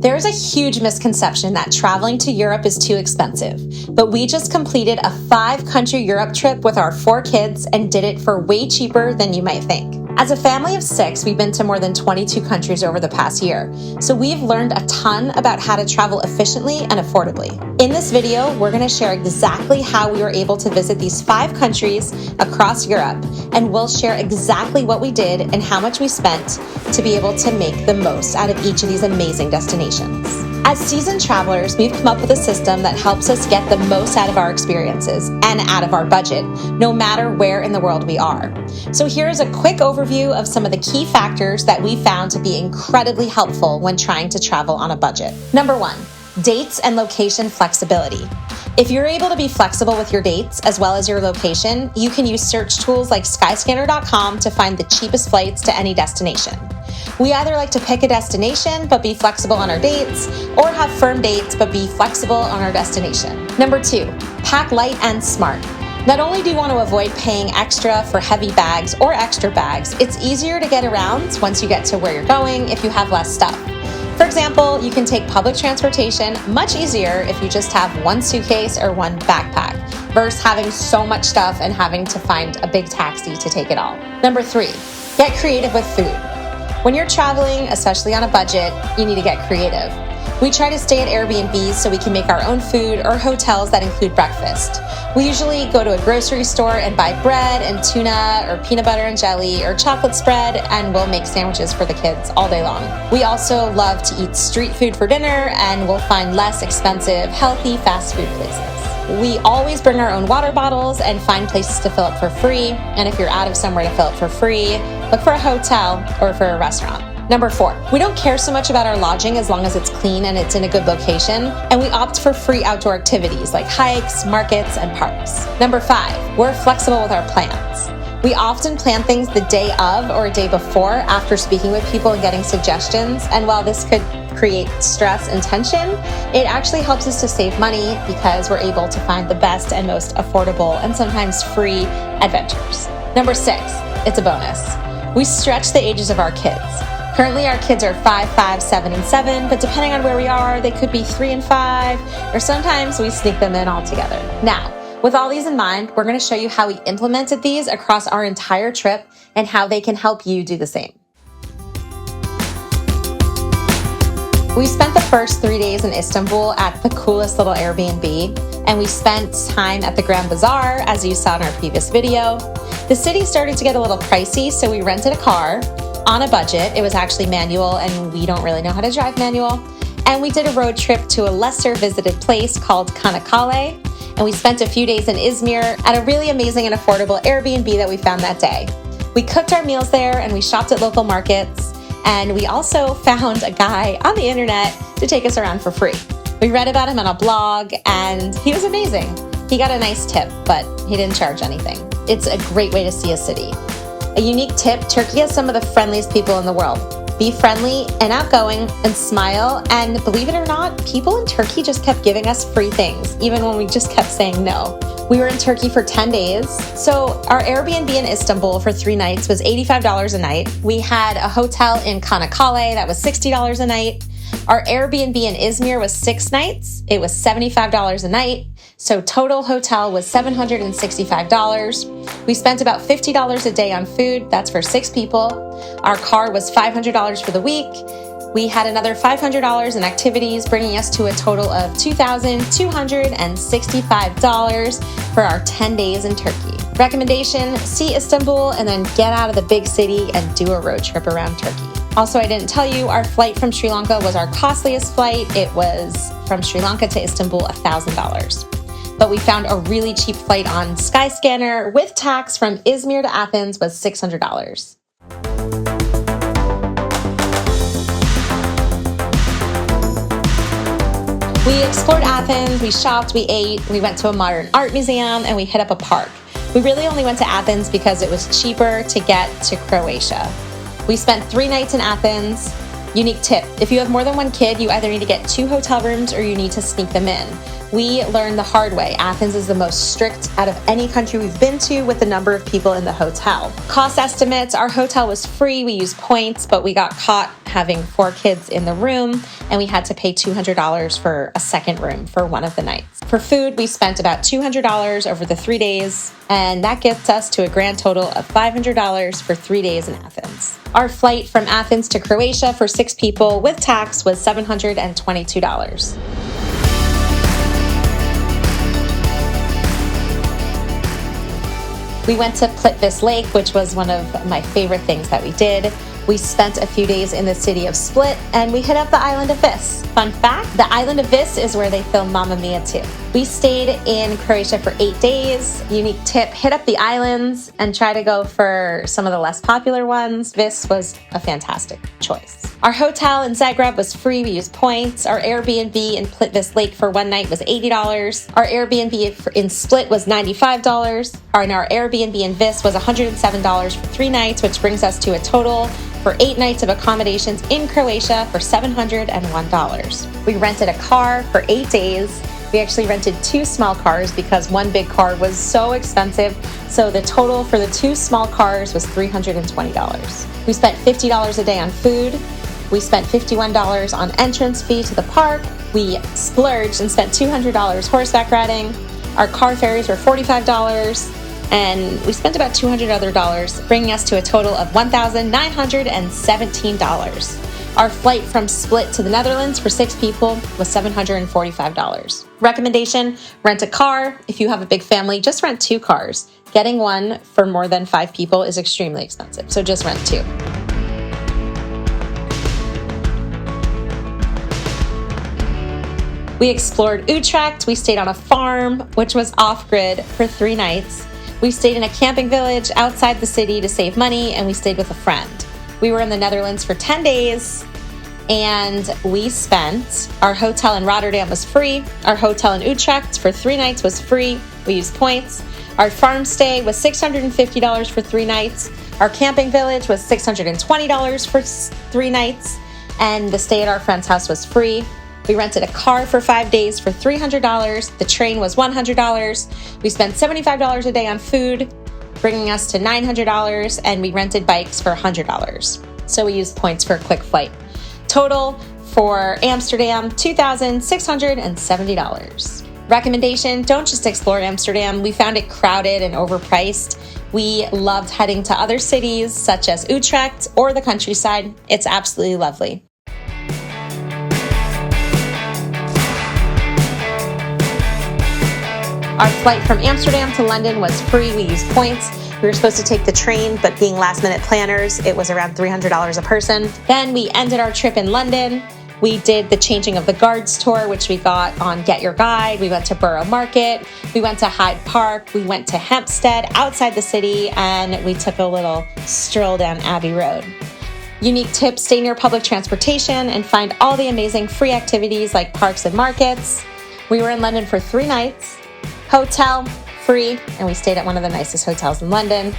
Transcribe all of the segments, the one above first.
There's a huge misconception that traveling to Europe is too expensive, but we just completed a 5-country Europe trip with our 4 kids and did it for way cheaper than you might think. As a family of 6, we've been to more than 22 countries over the past year, so we've learned a ton about how to travel efficiently and affordably. In this video, we're going to share exactly how we were able to visit these 5 countries across Europe, and we'll share exactly what we did and how much we spent to be able to make the most out of each of these amazing destinations. As seasoned travelers, we've come up with a system that helps us get the most out of our experiences and out of our budget, no matter where in the world we are. So here's a quick overview of some of the key factors that we found to be incredibly helpful when trying to travel on a budget. Number 1, dates and location flexibility. If you're able to be flexible with your dates as well as your location, you can use search tools like skyscanner.com to find the cheapest flights to any destination. We either like to pick a destination but be flexible on our dates, or have firm dates but be flexible on our destination. Number 2, pack light and smart. Not only do you want to avoid paying extra for heavy bags or extra bags, it's easier to get around once you get to where you're going if you have less stuff. For example, you can take public transportation much easier if you just have 1 suitcase or 1 backpack, versus having so much stuff and having to find a big taxi to take it all. Number 3, get creative with food. When you're traveling, especially on a budget, you need to get creative. We try to stay at Airbnbs so we can make our own food, or hotels that include breakfast. We usually go to a grocery store and buy bread and tuna or peanut butter and jelly or chocolate spread, and we'll make sandwiches for the kids all day long. We also love to eat street food for dinner, and we'll find less expensive, healthy fast food places. We always bring our own water bottles and find places to fill up for free. And if you're out of somewhere to fill up for free, look for a hotel or for a restaurant. Number 4, we don't care so much about our lodging as long as it's clean and it's in a good location, and we opt for free outdoor activities like hikes, markets, and parks. Number 5, we're flexible with our plans. We often plan things the day of or a day before after speaking with people and getting suggestions, and while this could create stress and tension, it actually helps us to save money because we're able to find the best and most affordable and sometimes free adventures. Number 6, it's a bonus. We stretch the ages of our kids. Currently, our kids are 5, 5, 7, and 7, but depending on where we are, they could be 3 and 5, or sometimes we sneak them in all together. Now, with all these in mind, we're going to show you how we implemented these across our entire trip and how they can help you do the same. We spent the first 3 days in Istanbul at the coolest little Airbnb, and we spent time at the Grand Bazaar, as you saw in our previous video. The city started to get a little pricey, so we rented a car on a budget. It was actually manual, and we don't really know how to drive manual. And we did a road trip to a lesser visited place called Çanakkale, and we spent a few days in Izmir at a really amazing and affordable Airbnb that we found that day. We cooked our meals there, and we shopped at local markets, and we also found a guy on the internet to take us around for free. We read about him on a blog, and he was amazing. He got a nice tip, but he didn't charge anything. It's a great way to see a city. A unique tip, Turkey has some of the friendliest people in the world. Be friendly and outgoing and smile, and believe it or not, people in Turkey just kept giving us free things, even when we just kept saying no. We were in Turkey for 10 days, so our Airbnb in Istanbul for 3 nights was $85 a night. We had a hotel in Çanakkale that was $60 a night. Our Airbnb in Izmir was 6 nights. It was $75 a night. So total hotel was $765. We spent about $50 a day on food. That's for 6 people. Our car was $500 for the week. We had another $500 in activities, bringing us to a total of $2,265 for our 10 days in Turkey. Recommendation, see Istanbul and then get out of the big city and do a road trip around Turkey. Also, I didn't tell you, our flight from Sri Lanka was our costliest flight. It was from Sri Lanka to Istanbul, $1,000. But we found a really cheap flight on Skyscanner with tax from Izmir to Athens was $600. We explored Athens, we shopped, we ate, we went to a modern art museum, and we hit up a park. We really only went to Athens because it was cheaper to get to Croatia. We spent 3 nights in Athens. Unique tip: if you have more than one kid, you either need to get 2 hotel rooms or you need to sneak them in. We learned the hard way. Athens is the most strict out of any country we've been to with the number of people in the hotel. Cost estimates: our hotel was free. We used points, but we got caught having 4 kids in the room, and we had to pay $200 for a second room for one of the nights. For food, we spent about $200 over the 3 days, and that gets us to a grand total of $500 for 3 days in Athens. Our flight from Athens to Croatia for 6 people with tax was $722. We went to Plitvice Lake, which was one of my favorite things that we did. We spent a few days in the city of Split, and we hit up the island of Vis. Fun fact, the island of Vis is where they filmed Mamma Mia 2. We stayed in Croatia for 8 days. Unique tip: hit up the islands and try to go for some of the less popular ones. Vis was a fantastic choice. Our hotel in Zagreb was free. We used points. Our Airbnb in Plitvice Lake for one night was $80. Our Airbnb in Split was $95. And our Airbnb in Vis was $107 for 3 nights, which brings us to a total for 8 nights of accommodations in Croatia for $701. We rented a car for 8 days. We actually rented 2 small cars because one big car was so expensive. So the total for the 2 small cars was $320. We spent $50 a day on food. We spent $51 on entrance fee to the park. We splurged and spent $200 horseback riding. Our car ferries were $45. And we spent about $200 other dollars, bringing us to a total of $1,917. Our flight from Split to the Netherlands for 6 people was $745. Recommendation: rent a car. If you have a big family, just rent 2 cars. Getting one for more than 5 people is extremely expensive, so just rent 2. We explored Utrecht. We stayed on a farm, which was off-grid, for 3 nights. We stayed in a camping village outside the city to save money, and we stayed with a friend. We were in the Netherlands for 10 days, and we spent, our hotel in Rotterdam was free. Our hotel in Utrecht for 3 nights was free. We used points. Our farm stay was $650 for 3 nights. Our camping village was $620 for 3 nights, and the stay at our friend's house was free. We rented a car for 5 days for $300. The train was $100. We spent $75 a day on food, bringing us to $900, and we rented bikes for $100. So we used points for a quick flight. Total for Amsterdam, $2,670. Recommendation: don't just explore Amsterdam. We found it crowded and overpriced. We loved heading to other cities such as Utrecht or the countryside. It's absolutely lovely. Our flight from Amsterdam to London was free. We used points. We were supposed to take the train, but being last-minute planners, it was around $300 a person. Then we ended our trip in London. We did the Changing of the Guards tour, which we got on Get Your Guide. We went to Borough Market. We went to Hyde Park. We went to Hampstead outside the city, and we took a little stroll down Abbey Road. Unique tip: stay near public transportation and find all the amazing free activities like parks and markets. We were in London for 3 nights. Hotel, free, and we stayed at one of the nicest hotels in London.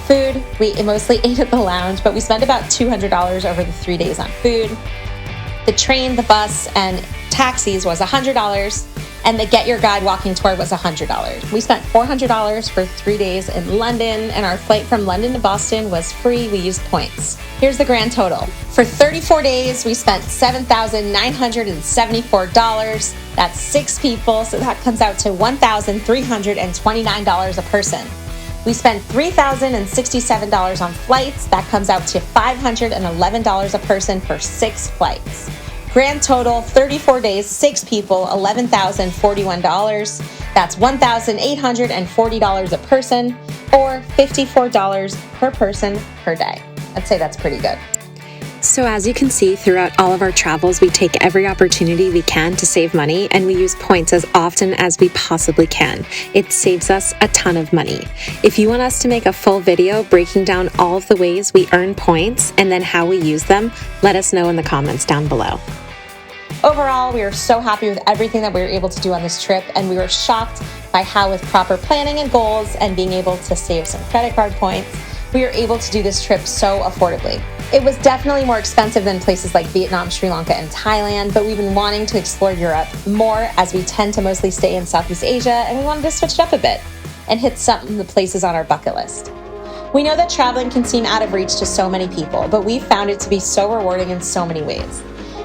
Food, we mostly ate at the lounge, but we spent about $200 over the 3 days on food. The train, the bus, and taxis was $100, and the Get Your Guide walking tour was $100. We spent $400 for 3 days in London, and our flight from London to Boston was free. We used points. Here's the grand total. For 34 days, we spent $7,974. That's 6 people, so that comes out to $1,329 a person. We spent $3,067 on flights. That comes out to $511 a person for 6 flights. Grand total, 34 days, 6 people, $11,041. That's $1,840 a person, or $54 per person per day. I'd say that's pretty good. So as you can see, throughout all of our travels, we take every opportunity we can to save money, and we use points as often as we possibly can. It saves us a ton of money. If you want us to make a full video breaking down all of the ways we earn points and then how we use them, let us know in the comments down below. Overall, we are so happy with everything that we were able to do on this trip, and we were shocked by how, with proper planning and goals and being able to save some credit card points, we were able to do this trip so affordably. It was definitely more expensive than places like Vietnam, Sri Lanka, and Thailand, but we've been wanting to explore Europe more as we tend to mostly stay in Southeast Asia, and we wanted to switch it up a bit and hit some of the places on our bucket list. We know that traveling can seem out of reach to so many people, but we've found it to be so rewarding in so many ways.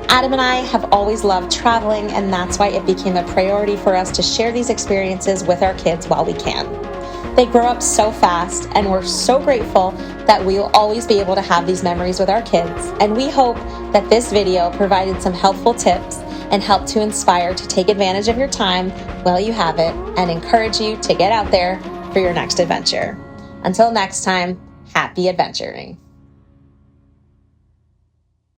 Adam and I have always loved traveling, and that's why it became a priority for us to share these experiences with our kids while we can. They grow up so fast, and we're so grateful that we will always be able to have these memories with our kids, and we hope that this video provided some helpful tips and helped to inspire to take advantage of your time while you have it and encourage you to get out there for your next adventure. Until next time, happy adventuring.